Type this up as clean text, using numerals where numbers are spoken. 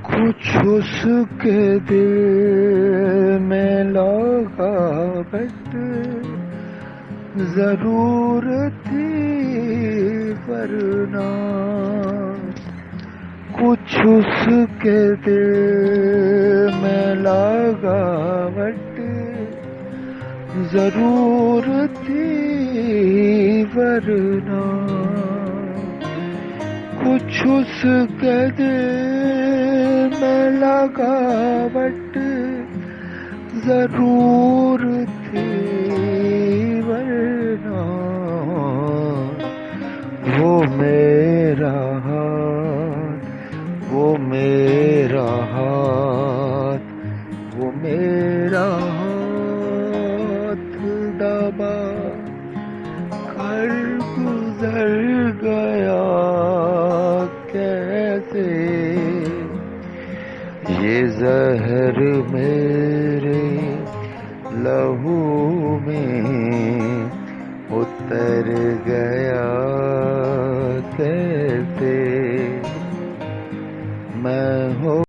कुछ उसके दिल में लगा बट जरूर थी वरना कुछ उसके दिल में लगा बट जरूर थी वरना कुछ उसके दिल में लगावट जरूर थी वरना वो मेरा हाथ वो मेरा हाथ वो मेरा हाथ दबा कर गुजर गया कैसे ये जहर मेरे लहू में उतर गया कैसे।